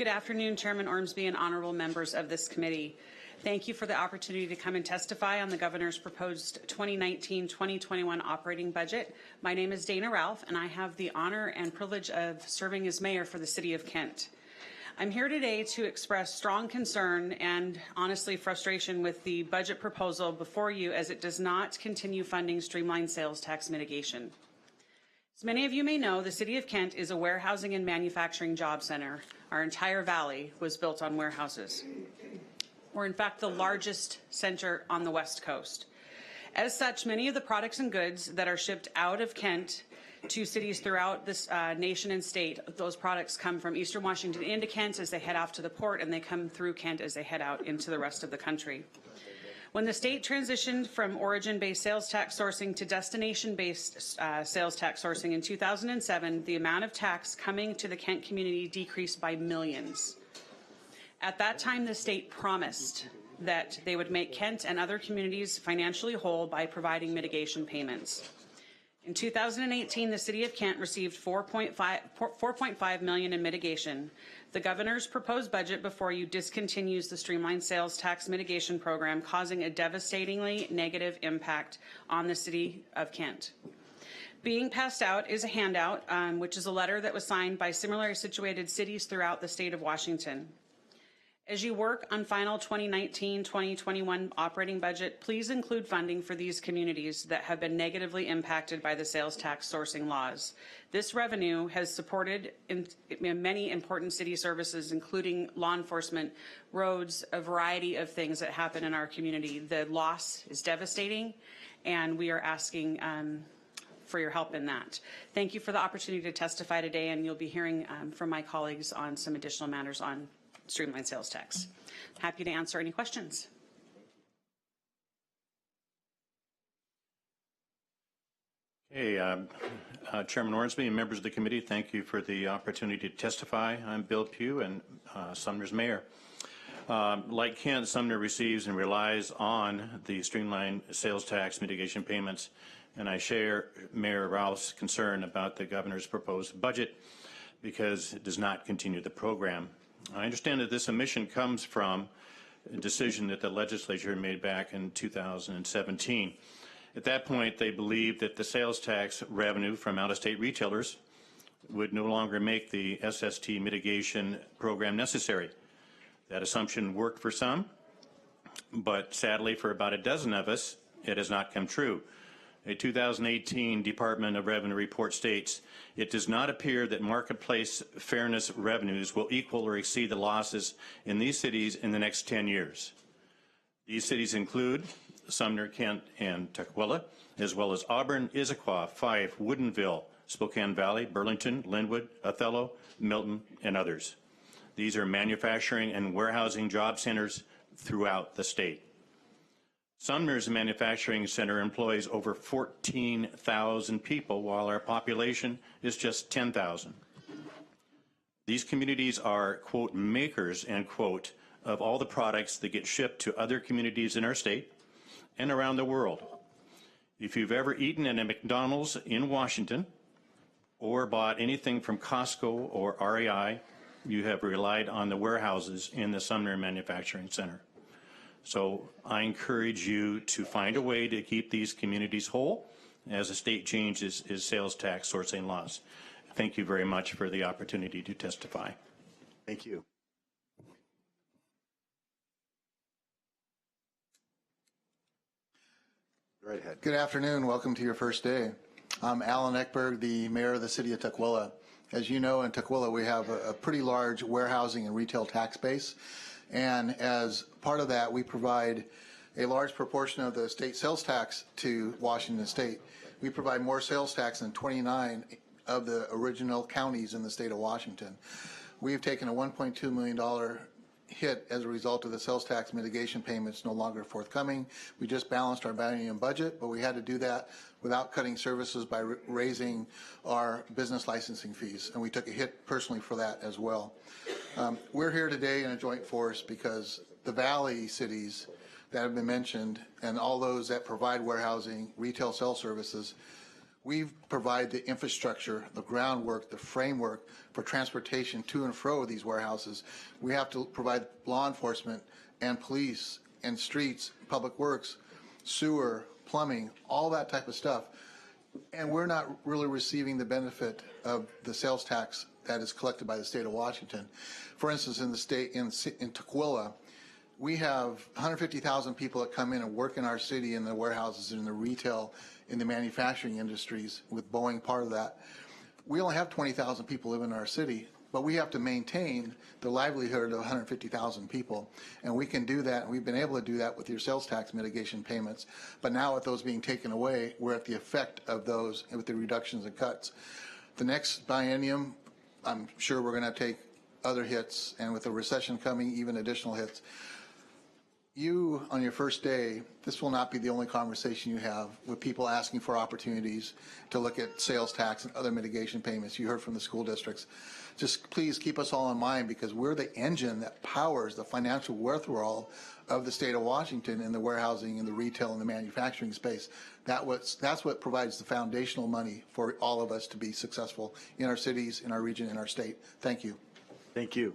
Good afternoon, Chairman Ormsby and honorable members of this committee. Thank you for the opportunity to come and testify on the Governor's proposed 2019-2021 operating budget. My name is Dana Ralph, and I have the honor and privilege of serving as mayor for the City of Kent. I'm here today to express strong concern and, honestly, frustration with the budget proposal before you, as it does not continue funding streamlined sales tax mitigation. As many of you may know, the City of Kent is a warehousing and manufacturing job center. Our entire valley was built on warehouses. We're in fact the largest center on the West Coast. As such, many of the products and goods that are shipped out of Kent to cities throughout this nation and state, those products come from Eastern Washington into Kent as they head off to the port, and they come through Kent as they head out into the rest of the country. When the state transitioned from origin-based sales tax sourcing to destination-based sales tax sourcing in 2007, the amount of tax coming to the Kent community decreased by millions. At that time, the state promised that they would make Kent and other communities financially whole by providing mitigation payments. In 2018, the City of Kent received $4.5 million in mitigation. The Governor's proposed budget before you discontinues the streamlined sales tax mitigation program, causing a devastatingly negative impact on the City of Kent. Being passed out is a handout, which is a letter that was signed by similarly situated cities throughout the state of Washington. As you work on final 2019-2021 operating budget, please include funding for these communities that have been negatively impacted by the sales tax sourcing laws. This revenue has supported in many important city services, including law enforcement, roads, a variety of things that happen in our community. The loss is devastating, and we are asking for your help in that. Thank you for the opportunity to testify today, and you'll be hearing from my colleagues on some additional matters on streamlined sales tax. Happy to answer any questions. Hey, Chairman Ormsby and members of the committee, thank you for the opportunity to testify. I'm Bill Pugh and Sumner's mayor. Like Kent, Sumner receives and relies on the streamlined sales tax mitigation payments, and I share Mayor Ralph's concern about the governor's proposed budget because it does not continue the program. I understand that this omission comes from a decision that the legislature made back in 2017. At that point, they believed that the sales tax revenue from out-of-state retailers would no longer make the SST mitigation program necessary. That assumption worked for some, but sadly for about a dozen of us, it has not come true. A 2018 Department of Revenue report states, it does not appear that marketplace fairness revenues will equal or exceed the losses in these cities in the next 10 years. These cities include Sumner, Kent, and Tukwila, as well as Auburn, Issaquah, Fife, Woodinville, Spokane Valley, Burlington, Linwood, Othello, Milton, and others. These are manufacturing and warehousing job centers throughout the state. Sumner's manufacturing center employs over 14,000 people, while our population is just 10,000. These communities are, quote, makers, end quote, of all the products that get shipped to other communities in our state and around the world. If you've ever eaten at a McDonald's in Washington or bought anything from Costco or REI, you have relied on the warehouses in the Sumner Manufacturing Center. So I encourage you to find a way to keep these communities whole as the state changes its sales tax sourcing laws. Thank you very much for the opportunity to testify. Thank you. Right ahead. Good afternoon. Welcome to your first day. I'm Alan Eckberg, the mayor of the city of Tukwila. As you know, in Tukwila, we have a pretty large warehousing and retail tax base. And as part of that, we provide a large proportion of the state sales tax to Washington State. We provide more sales tax than 29 of the original counties in the state of Washington. We've taken a $1.2 million hit as a result of the sales tax mitigation payments no longer forthcoming. We just balanced our biennium budget, but we had to do that without cutting services by raising our business licensing fees, and we took a hit personally for that as well. We're here today in a joint force because the Valley cities that have been mentioned and all those that provide warehousing, retail sell services, We've provided the infrastructure, the groundwork, the framework for transportation to and fro these warehouses. We have to provide law enforcement and police and streets, public works, sewer, plumbing, all that type of stuff. And we're not really receiving the benefit of the sales tax that is collected by the state of Washington. For instance, in the state, in Tukwila, we have 150,000 people that come in and work in our city in the warehouses, in the retail, in the manufacturing industries, with Boeing part of that. We only have 20,000 people living in our city, but we have to maintain the livelihood of 150,000 people. And we can do that, and we've been able to do that with your sales tax mitigation payments. But now with those being taken away, we're at the effect of those with the reductions and cuts. The next biennium, I'm sure we're going to take other hits, and with the recession coming, even additional hits. You, on your first day, this will not be the only conversation you have with people asking for opportunities to look at sales tax and other mitigation payments. You heard from the school districts. Just please keep us all in mind, because we're the engine that powers the financial wherewithal of the state of Washington in the warehousing, in the retail, and the manufacturing space. That's what provides the foundational money for all of us to be successful in our cities, in our region, in our state. Thank you. Thank you.